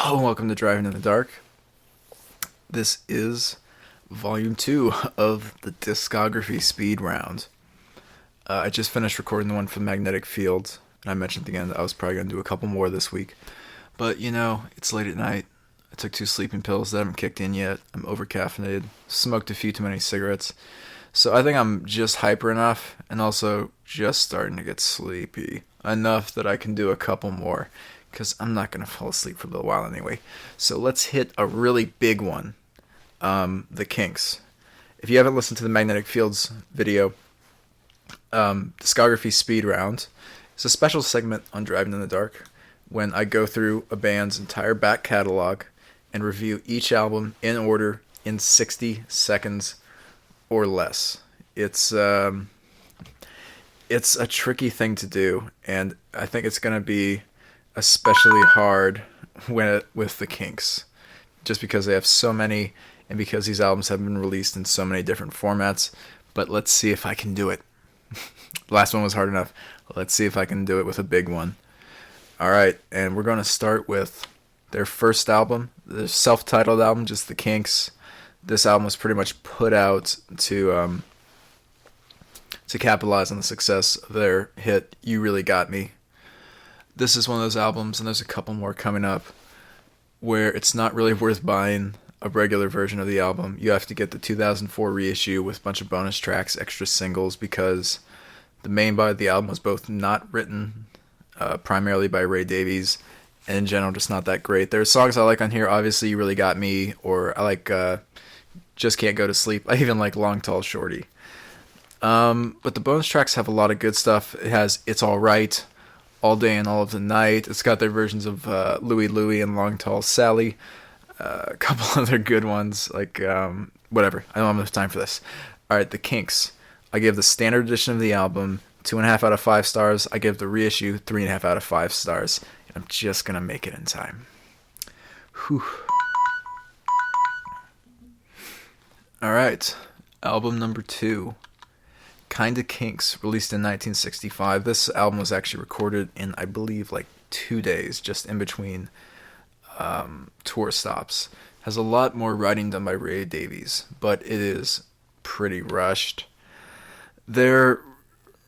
Hello, and welcome to Driving in the Dark. This is Volume 2 of the Discography Speed Round. I just finished recording the one for Magnetic Field, and I mentioned again that I was probably going to do a couple more this week. But, it's late at night. I took 2 sleeping pills that haven't kicked in yet. I'm over-caffeinated, smoked a few too many cigarettes. So I think I'm just hyper enough, and also just starting to get sleepy. Enough that I can do a couple more, because I'm not going to fall asleep for a little while anyway. So let's hit a really big one, the Kinks. If you haven't listened to the Magnetic Fields video, Discography Speed Round is a special segment on Driving in the Dark when I go through a band's entire back catalog and review each album in order in 60 seconds or less. It's a tricky thing to do, and I think it's going to be especially hard with the Kinks, just because they have so many, and because these albums have been released in so many different formats. But let's see if I can do it. The last one was hard enough. Let's see if I can do it with a big one. Alright, and we're going to start with their first album, the self-titled album, just the Kinks. This album was pretty much put out to capitalize on the success of their hit, You Really Got Me. This is one of those albums, and there's a couple more coming up, where it's not really worth buying a regular version of the album. You have to get the 2004 reissue with a bunch of bonus tracks, extra singles, because the main body of the album was both not written primarily by Ray Davies, and in general just not that great. There are songs I like on here, obviously You Really Got Me, or I like Just Can't Go to Sleep. I even like Long Tall Shorty. But the bonus tracks have a lot of good stuff. It has It's Alright, All Day and All of the Night. It's got their versions of Louie Louie and Long Tall Sally. A couple other good ones, like whatever. I don't have enough time for this. Alright, the Kinks. I give the standard edition of the album 2.5 out of 5 stars. I give the reissue 3.5 out of 5 stars. And I'm just going to make it in time. Whew. Alright, album number 2. Kinda Kinks, released in 1965. This album was actually recorded in, I believe, like 2 days, just in between tour stops. Has a lot more writing done by Ray Davies, but it is pretty rushed. There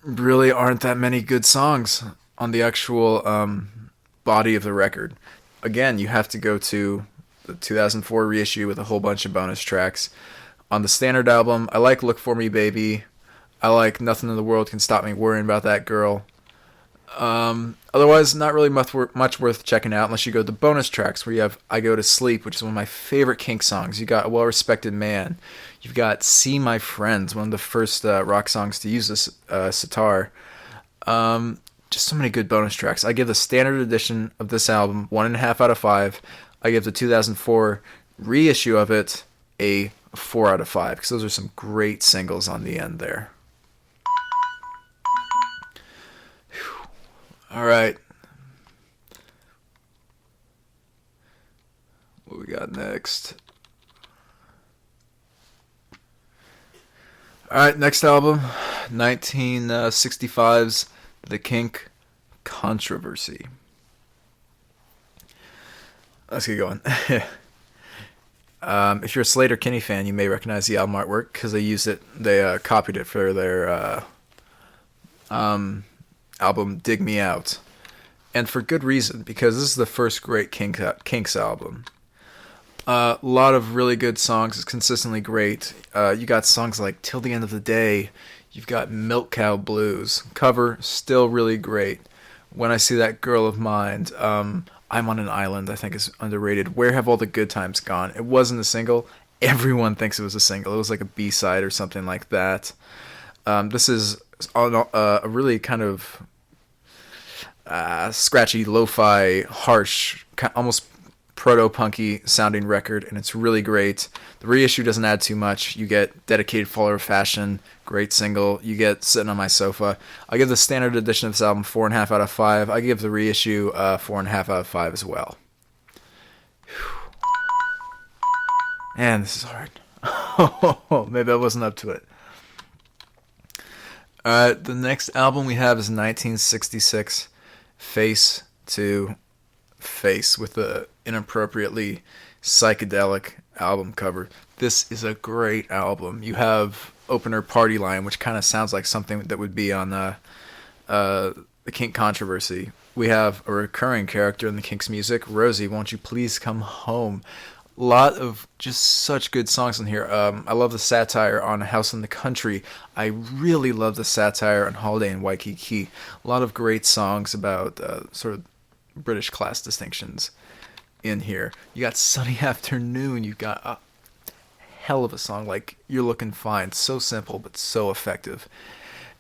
really aren't that many good songs on the actual body of the record. Again, you have to go to the 2004 reissue with a whole bunch of bonus tracks. On the standard album, I like Look For Me Baby. I like Nothing in the World Can Stop Me Worrying About That Girl. Otherwise, not really much worth checking out unless you go to the bonus tracks, where you have I Go to Sleep, which is one of my favorite Kink songs. You got A Well-Respected Man. You've got See My Friends, one of the first rock songs to use this sitar. Just so many good bonus tracks. I give the standard edition of this album 1.5 out of 5. I give the 2004 reissue of it a 4 out of 5, because those are some great singles on the end there. Alright. What we got next? Alright, next album, 1965's The Kink Controversy. Let's get going. If you're a Slater Kinney fan, you may recognize the album artwork, because they copied it for their album Dig Me Out. And for good reason, because this is the first great Kinks album. A lot of really good songs. It's consistently great. You got songs like Till the End of the Day. You've got Milk Cow Blues. Cover, still really great. When I See That Girl of Mine. I'm on an Island, I think, is underrated. Where Have All the Good Times Gone? It wasn't a single. Everyone thinks it was a single. It was like a B-side or something like that. This is a really kind of scratchy, lo-fi, harsh, almost proto-punky sounding record, and it's really great. The reissue doesn't add too much. You get Dedicated Follower of Fashion, great single. You get Sitting on My Sofa. I give the standard edition of this album 4.5 out of 5. I give the reissue 4.5 out of 5 as well. Man, this is hard. Maybe I wasn't up to it. The next album we have is 1966, Face to face with the inappropriately psychedelic album cover. This is a great album. You have opener Party Line, which kind of sounds like something that would be on the Kink Controversy. We have a recurring character in the Kinks music, Rosie, Won't You Please Come Home. A lot of just such good songs in here. I love the satire on House in the Country. I really love the satire on Holiday in Waikiki. A lot of great songs about sort of British class distinctions in here. You got Sunny Afternoon. You got a hell of a song like You're Looking Fine. So simple, but so effective.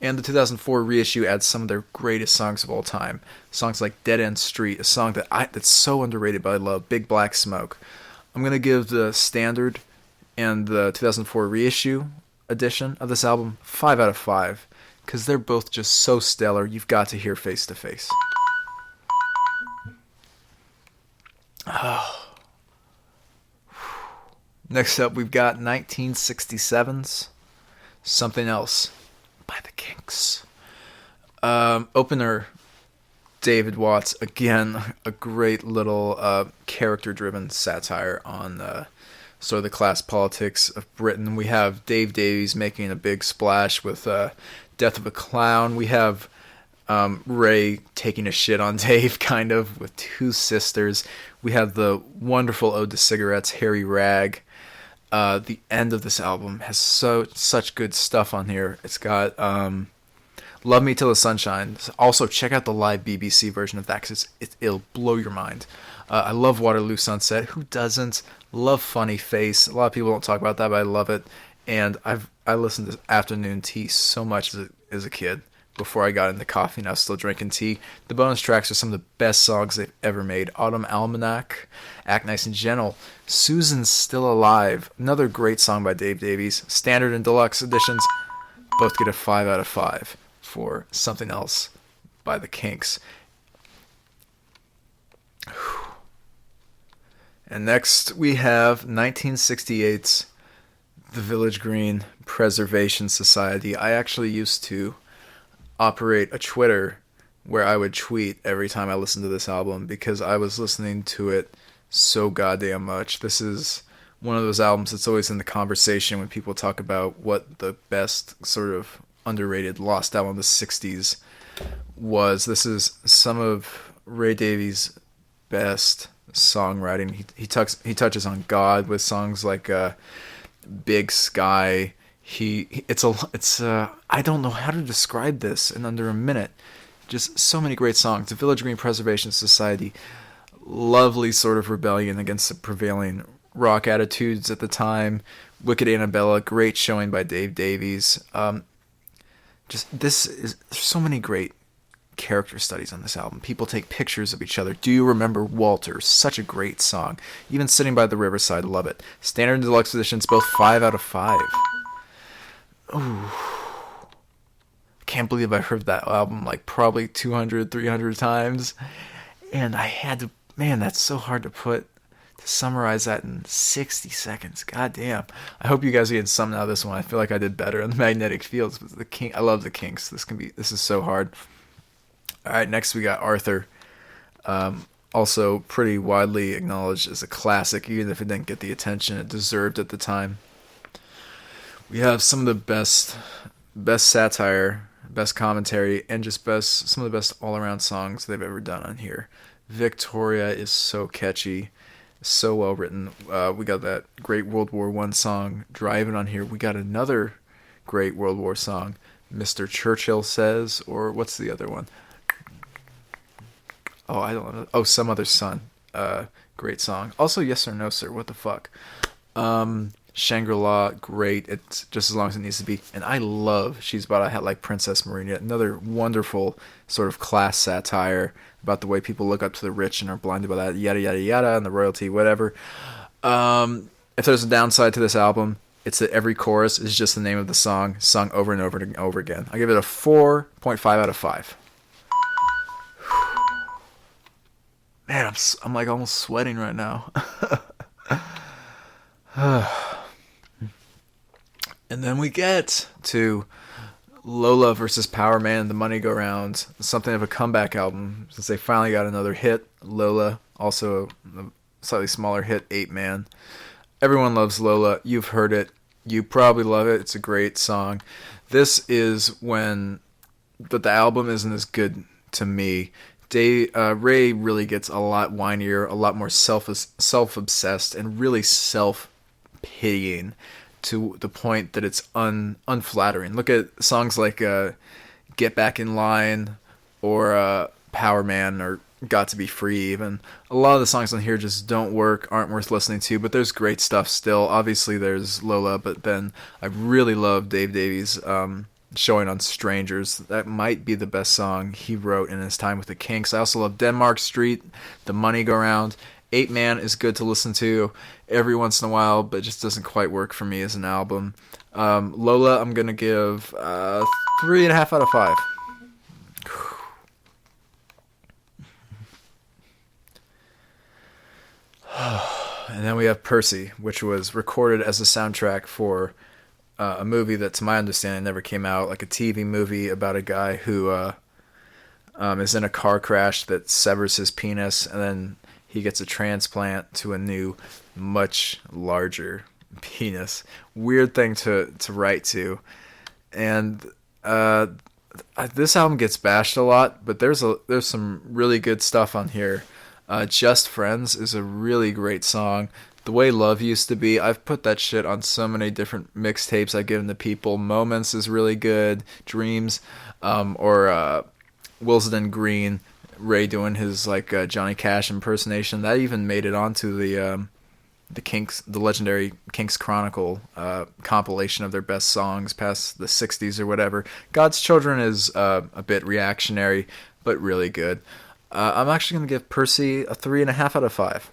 And the 2004 reissue adds some of their greatest songs of all time. Songs like Dead End Street, a song that's so underrated but I love. Big Black Smoke. I'm going to give the standard and the 2004 reissue edition of this album 5 out of 5. Because they're both just so stellar, you've got to hear Face to Face. Oh. Next up, we've got 1967's Something Else by the Kinks. Opener, David Watts. Again, a great little character-driven satire on sort of the class politics of Britain. We have Dave Davies making a big splash with Death of a Clown. We have Ray taking a shit on Dave, kind of, with Two Sisters. We have the wonderful Ode to Cigarettes, Harry Rag. The end of this album has such good stuff on here. It's got Love Me Till the Sun Shines. Also, check out the live BBC version of that because it'll blow your mind. I love Waterloo Sunset. Who doesn't? Love Funny Face. A lot of people don't talk about that, but I love it. And I listened to Afternoon Tea so much as a kid before I got into coffee and I was still drinking tea. The bonus tracks are some of the best songs they've ever made. Autumn Almanac, Act Nice and Gentle, Susan's Still Alive, another great song by Dave Davies. Standard and deluxe editions both get a 5 out of 5 for Something Else by the Kinks. And next we have 1968's The Village Green Preservation Society. I actually used to operate a Twitter where I would tweet every time I listened to this album because I was listening to it so goddamn much. This is one of those albums that's always in the conversation when people talk about what the best sort of underrated lost album of the 60s was. This is some of Ray Davies' best songwriting. He touches on God with songs like Big Sky. I don't know how to describe this in under a minute. Just so many great songs. The Village Green Preservation Society, lovely sort of rebellion against the prevailing rock attitudes at the time. Wicked Annabella, great showing by Dave Davies. There's so many great character studies on this album. People take pictures of each other. Do You Remember Walter? Such a great song. Even Sitting by the Riverside, love it. Standard and deluxe editions, both 5 out of 5. Ooh. Can't believe I heard that album like probably 200, 300 times. And I had to, man, that's so hard to summarize that in 60 seconds. God damn. I hope you guys get something out of this one. I feel like I did better in the Magnetic Fields. But I love the Kinks. This is so hard. All right, next we got Arthur. Also pretty widely acknowledged as a classic, even if it didn't get the attention it deserved at the time. We have some of the best satire, best commentary, and just some of the best all-around songs they've ever done on here. Victoria is so catchy, so well written. We got that great World War I song, Driving, on here. We got another great World War song, Mr. Churchill Says, or what's the other one? Oh, I don't know. Oh, Some Other Son. Great song. Also, Yes or No, Sir. What the fuck? Shangri-La, great. It's just as long as it needs to be. And I love She's About a Hat Like Princess Marina. Another wonderful sort of class satire about the way people look up to the rich and are blinded by that, yada, yada, yada, and the royalty, whatever. If there's a downside to this album, it's that every chorus is just the name of the song, sung over and over and over again. I give it a 4.5 out of 5. Man, I'm like almost sweating right now. And then we get to Lola versus Power Man, The Money Go Round, something of a comeback album since they finally got another hit. Lola, also a slightly smaller hit, 8 Man. Everyone loves Lola. You've heard it. You probably love it. It's a great song. This is when, but the album isn't as good to me. Ray really gets a lot whinier, a lot more self-obsessed, and really self-pitying to the point that it's unflattering. Look at songs like "Get Back in Line" or "Power Man" or "Got to Be Free." Even a lot of the songs on here just don't work, aren't worth listening to. But there's great stuff still. Obviously, there's Lola, but then I really love Dave Davies' showing on Strangers. That might be the best song he wrote in his time with the Kinks. I also love Denmark Street, The Money Go Round. 8 Man is good to listen to every once in a while, but just doesn't quite work for me as an album. Lola, I'm going to give 3.5 out of 5. And then we have Percy, which was recorded as a soundtrack for a movie that, to my understanding, never came out, like a TV movie about a guy who is in a car crash that severs his penis, and then he gets a transplant to a new, much larger penis. Weird thing to write to. And this album gets bashed a lot, but there's some really good stuff on here. Just Friends is a really great song. The Way Love Used to Be, I've put that shit on so many different mixtapes I've given to people. Moments is really good. Dreams, or Wilson Green, Ray doing his like Johnny Cash impersonation. That even made it onto the Kinks, the legendary Kinks Chronicle compilation of their best songs past the 60s or whatever. God's Children is a bit reactionary, but really good. I'm actually going to give Percy a 3.5 out of 5.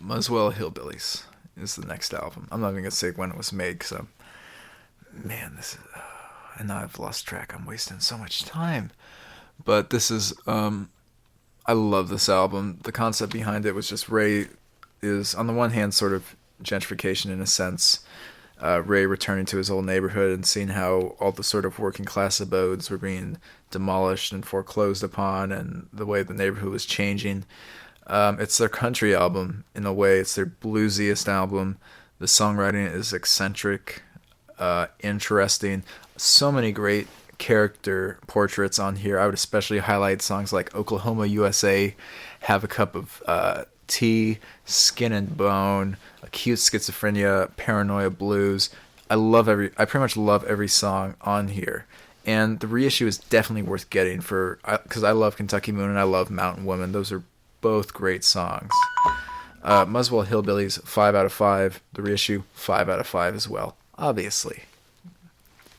Muswell Hillbillies is the next album. I'm not even going to say when it was made, because man, this is... and now I've lost track. I'm wasting so much time. But this is... I love this album. The concept behind it was just Ray is, on the one hand, sort of gentrification in a sense. Ray returning to his old neighborhood and seeing how all the sort of working class abodes were being demolished and foreclosed upon, and the way the neighborhood was changing. It's their country album in a way. It's their bluesiest album. The songwriting is eccentric, interesting. So many great character portraits on here. I would especially highlight songs like Oklahoma, USA, Have a Cup of Tea, Skin and Bone, Acute Schizophrenia, Paranoia Blues. I pretty much love every song on here. And the reissue is definitely worth getting because I love Kentucky Moon and I love Mountain Woman. Those are both great songs. Muswell Hillbillies, 5 out of 5. The reissue, 5 out of 5 as well. Obviously.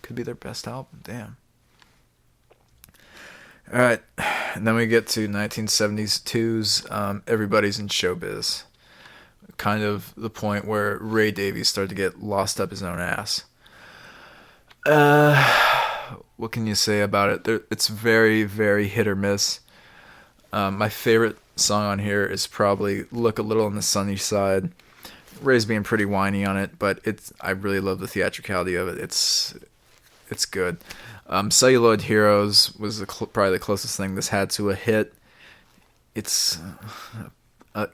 Could be their best album. Damn. Alright. And then we get to 1972's Everybody's in Showbiz. Kind of the point where Ray Davies started to get lost up his own ass. What can you say about it? It's very, very hit or miss. My favorite song on here is probably Look a Little on the Sunny Side. Ray's being pretty whiny on it, but I really love the theatricality of it. It's good. Celluloid Heroes was probably the closest thing this had to a hit. It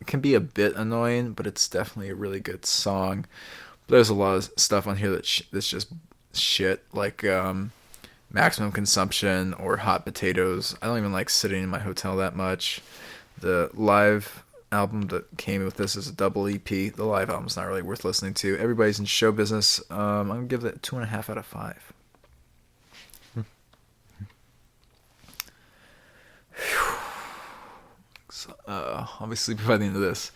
can be a bit annoying, but it's definitely a really good song. There's a lot of stuff on here that's just shit, like Maximum Consumption or Hot Potatoes. I don't even like Sitting in My Hotel that much. The live album that came with this is a double EP. The live album's not really worth listening to. Everybody's in Show Business. I'm going to give that 2.5 out of 5. Obviously by the end of this.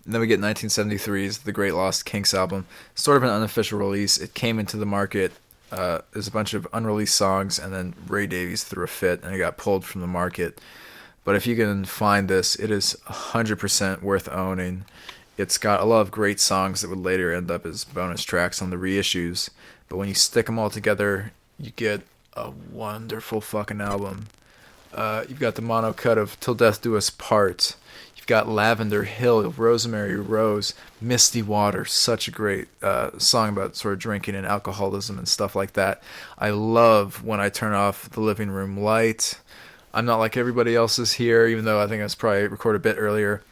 And then we get 1973's The Great Lost Kinks album. Sort of an unofficial release. It came into the market. There's a bunch of unreleased songs, and then Ray Davies threw a fit, and it got pulled from the market. But if you can find this, it is 100% worth owning. It's got a lot of great songs that would later end up as bonus tracks on the reissues. But when you stick them all together, you get a wonderful fucking album. You've got the mono cut of Till Death Do Us Part. You've got Lavender Hill, Rosemary Rose, Misty Water. Such a great song about sort of drinking and alcoholism and stuff like that. I love When I Turn Off the Living Room Light. I'm Not Like Everybody Else Is Here, even though I think I was probably recorded a bit earlier.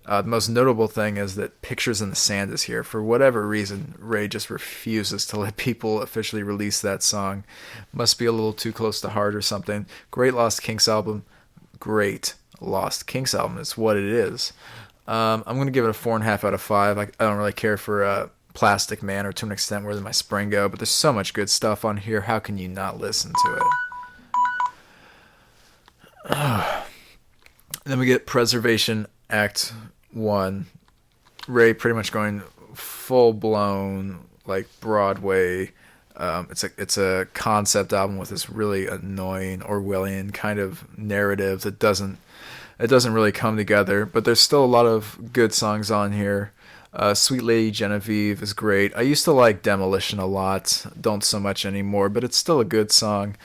The most notable thing is that Pictures in the Sand is here. For whatever reason, Ray just refuses to let people officially release that song. Must be a little too close to heart or something. Great Lost Kinks album. Great Lost Kinks album is what it is. I'm going to give it a 4.5 out of 5. I don't really care for Plastic Man, or to an extent Where Did My Spring Go, but there's so much good stuff on here. How can you not listen to it? Then we get Preservation Act 1. Ray pretty much going full blown like Broadway. It's a concept album with this really annoying Orwellian kind of narrative that doesn't really come together. But there's still a lot of good songs on here. Sweet Lady Genevieve is great. I used to like Demolition a lot. Don't so much anymore, but it's still a good song.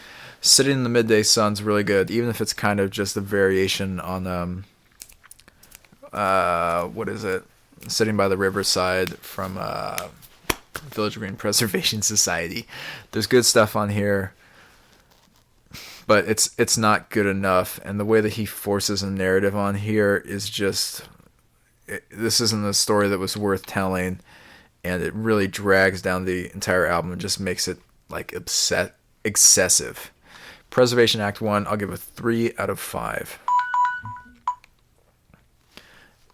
Sitting in the Midday Sun's really good, even if it's kind of just a variation on what is it? Sitting by the Riverside from Village Green Preservation Society. There's good stuff on here, but it's not good enough. And the way that he forces a narrative on here is just, this isn't a story that was worth telling, and it really drags down the entire album and just makes it like excessive. Preservation Act 1, I'll give a 3 out of 5.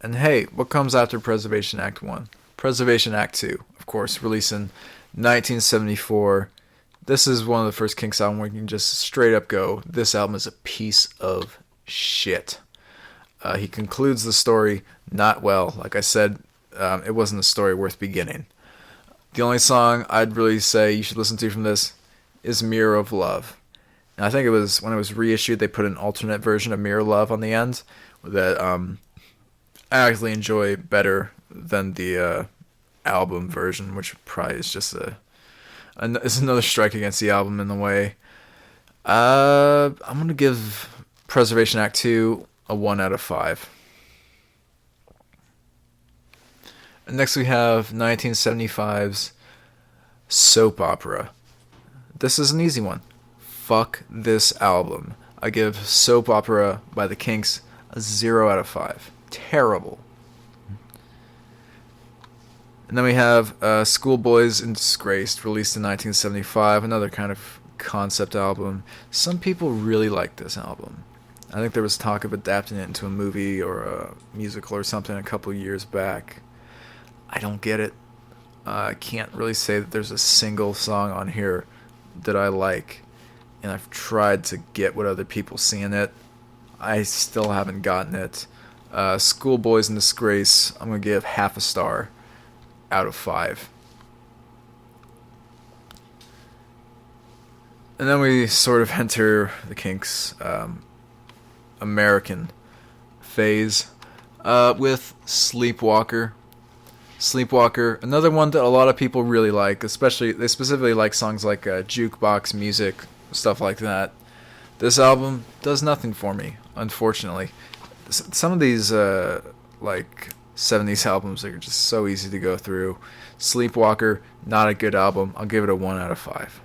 And hey, what comes after Preservation Act 1? Preservation Act 2, of course, released in 1974. This is one of the first Kinks albums where you can just straight up go, this album is a piece of shit. He concludes the story not well. Like I said, it wasn't a story worth beginning. The only song I'd really say you should listen to from this is Mirror of Love. And I think it was, when it was reissued, they put an alternate version of Mirror of Love on the end that I actually enjoy better than the album version, which probably is just it's another strike against the album in the way. I'm going to give Preservation Act 2 a 1 out of 5. And next we have 1975's Soap Opera. This is an easy one. Fuck this album. I give Soap Opera by the Kinks a 0 out of 5. Terrible. And then we have Schoolboys in Disgrace, released in 1975, another kind of concept album. Some people really like this album. I think there was talk of adapting it into a movie or a musical or something a couple years back. I don't get it. I can't really say that there's a single song on here that I like, and I've tried to get what other people see in it. I still haven't gotten it. Schoolboys in Disgrace, I'm going to give half a star out of 5. And then we sort of enter the Kinks' American phase with Sleepwalker. Sleepwalker, another one that a lot of people really like, especially, they specifically like songs like jukebox music, stuff like that. This album does nothing for me, unfortunately. Some of these like 70s albums are just so easy to go through. Sleepwalker, not a good album. I'll give it a 1 out of 5.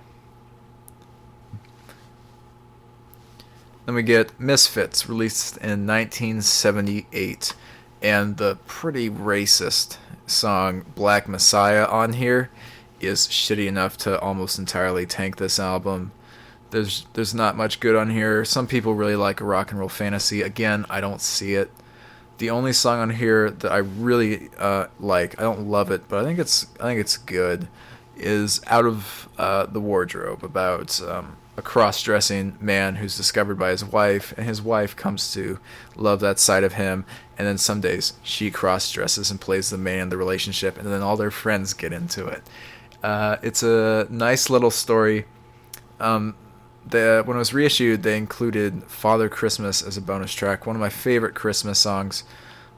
Then we get Misfits, released in 1978, and the pretty racist song Black Messiah on here is shitty enough to almost entirely tank this album. There's not much good on here. Some people really like A Rock and Roll Fantasy. Again, I don't see it. The only song on here that I really like, I don't love it, but I think it's good, is Out of the Wardrobe, about a cross-dressing man who's discovered by his wife, and his wife comes to love that side of him, and then some days she cross-dresses and plays the man in the relationship, and then all their friends get into it. It's a nice little story. When it was reissued, they included Father Christmas as a bonus track, one of my favorite Christmas songs.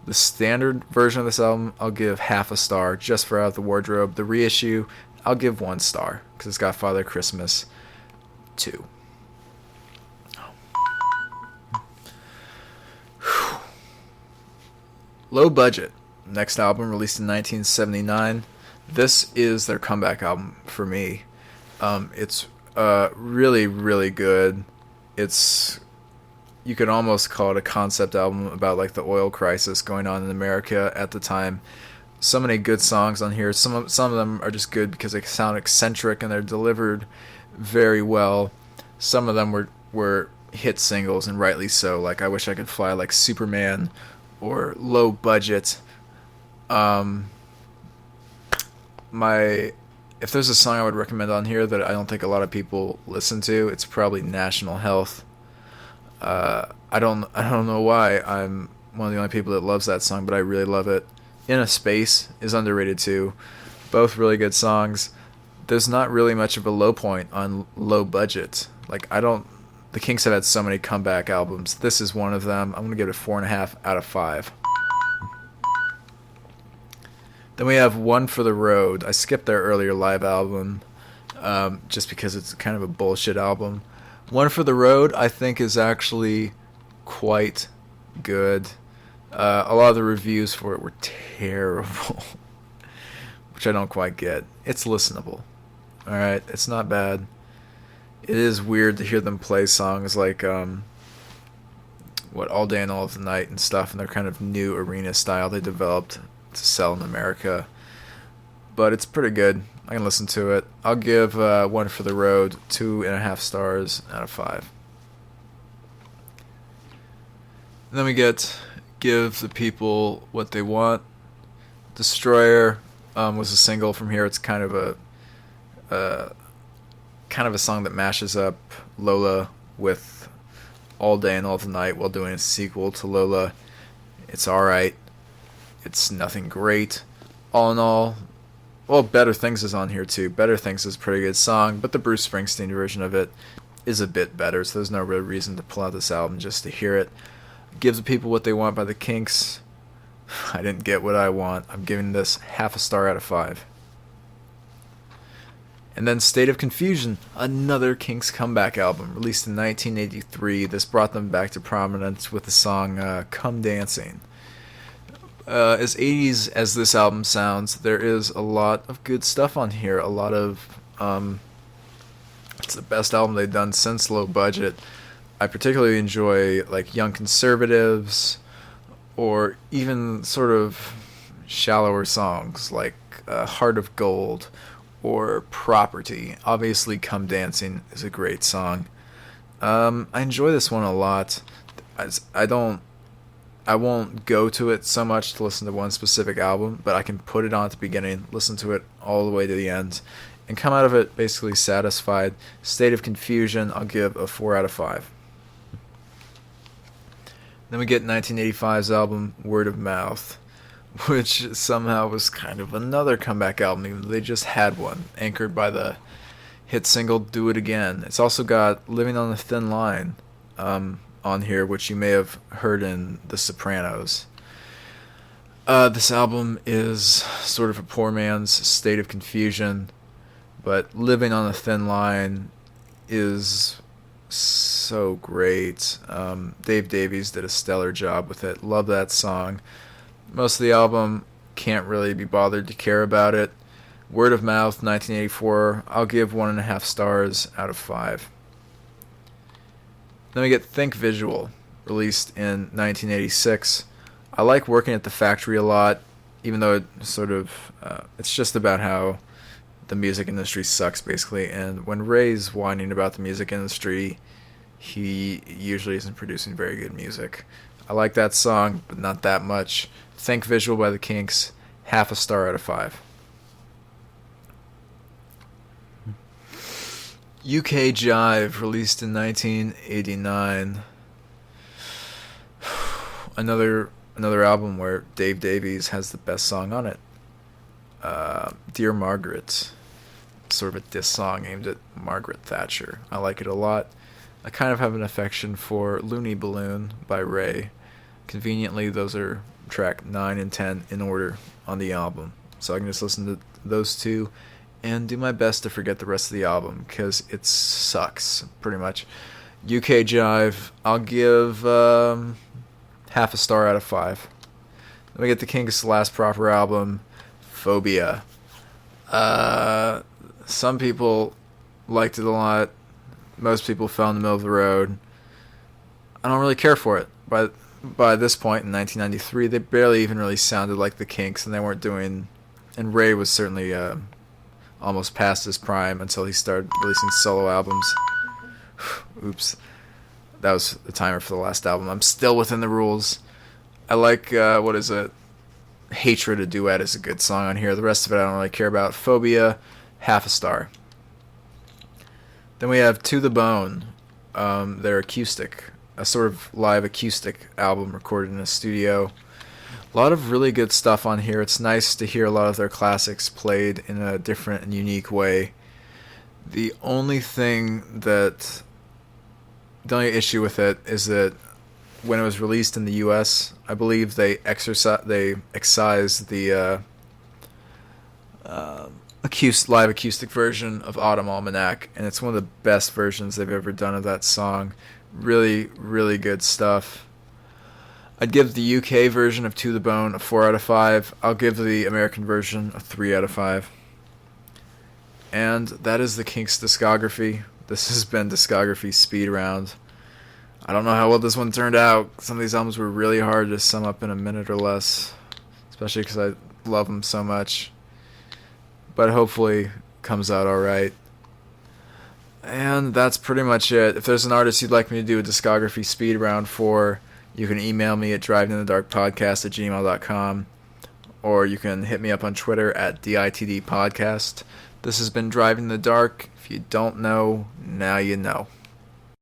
The standard version of this album, I'll give half a star, just for Out of the Wardrobe. The reissue, I'll give 1 star, because it's got Father Christmas 2. Low Budget, next album released in 1979. This is their comeback album for me. It's really, really good. It's, you could almost call it a concept album about like the oil crisis going on in America at the time. So many good songs on here. Some of them are just good because they sound eccentric and they're delivered very well. Some of them were hit singles, and rightly so. Like I Wish I Could Fly Like Superman, or Low Budget. My If there's a song I would recommend on here that I don't think a lot of people listen to, it's probably National Health. I don't know why I'm one of the only people that loves that song, but I really love it. In a Space is underrated too. Both really good songs. There's not really much of a low point on Low Budget. Like the Kinks have had so many comeback albums. This is one of them. I'm gonna give it a 4.5 out of 5. Then we have One for the Road. I skipped their earlier live album just because it's kind of a bullshit album. One for the Road, I think, is actually quite good. A lot of the reviews for it were terrible, which I don't quite get. It's listenable. Alright, it's not bad. It is weird to hear them play songs like All Day and All of the Night and stuff, and their kind of new arena style they developed to sell in America. But it's pretty good. I can listen to it. I'll give One for the Road 2.5 stars out of 5. And then we get Give the People What They Want. Destroyer was a single from here. It's kind of a song that mashes up Lola with All Day and All the Night while doing a sequel to Lola. It's alright. It's nothing great. All in all, well, Better Things is on here too. Better Things is a pretty good song, but the Bruce Springsteen version of it is a bit better, so there's no real reason to pull out this album just to hear it. Give the People What They Want by the Kinks. I didn't get what I want. I'm giving this 0.5 star out of 5. And then State of Confusion, another Kinks comeback album, released in 1983. This brought them back to prominence with the song Come Dancing. As 80s as this album sounds, there is a lot of good stuff on here. A lot of... it's the best album they've done since Low Budget. I particularly enjoy like Young Conservatives, or even sort of shallower songs like Heart of Gold or Property. Obviously, Come Dancing is a great song. I enjoy this one a lot. I won't go to it so much to listen to one specific album, but I can put it on at the beginning, listen to it all the way to the end, and come out of it basically satisfied. State of Confusion, I'll give a 4 out of 5. Then we get 1985's album, Word of Mouth, which somehow was kind of another comeback album, even though they just had one, anchored by the hit single Do It Again. It's also got Living on a Thin Line on here, which you may have heard in The Sopranos. This album is sort of a poor man's State of Confusion, but Living on a Thin Line is so great. Dave Davies did a stellar job with it. Love that song. Most of the album, can't really be bothered to care about it. Word of Mouth, 1984, I'll give 1.5 stars out of 5. Then we get Think Visual, released in 1986. I like Working at the Factory a lot, even though it sort of, it's just about how the music industry sucks, basically. And when Ray's whining about the music industry, he usually isn't producing very good music. I like that song, but not that much. Think Visual by the Kinks, 0.5 star out of 5. UK Jive, released in 1989. Another album where Dave Davies has the best song on it. Dear Margaret, sort of a diss song aimed at Margaret Thatcher. I like it a lot. I kind of have an affection for Looney Balloon by Ray. Conveniently, those are track 9 and 10 in order on the album. So I can just listen to those two and do my best to forget the rest of the album, because it sucks, pretty much. UK Jive, I'll give 0.5 star out of 5. Then we get the Kinks' last proper album, Phobia. Some people liked it a lot. Most people fell in the middle of the road. I don't really care for it. By this point in 1993, they barely even really sounded like the Kinks, and they weren't doing. And Ray was certainly almost past his prime until he started releasing solo albums. Oops, that was the timer for the last album. I'm still within the rules. I like what is it? Hatred, a Duet is a good song on here. The rest of it I don't really care about. Phobia, half a star. Then we have To the Bone, their acoustic, a sort of live acoustic album recorded in a studio. A lot of really good stuff on here. It's nice to hear a lot of their classics played in a different and unique way. The only issue with it is that when it was released in the U.S., I believe they excised the live acoustic version of Autumn Almanac, and it's one of the best versions they've ever done of that song. Really, really good stuff. I'd give the UK version of To the Bone a 4 out of 5. I'll give the American version a 3 out of 5. And that is the Kinks discography. This has been Discography Speed Round. I don't know how well this one turned out. Some of these albums were really hard to sum up in a minute or less, especially because I love them so much. But hopefully it comes out alright. And that's pretty much it. If there's an artist you'd like me to do a Discography Speed Round for, you can email me at driveinthedarkpodcast@gmail.com, or you can hit me up on Twitter at DITDpodcast. This has been Driving in the Dark. If you don't know, now you know.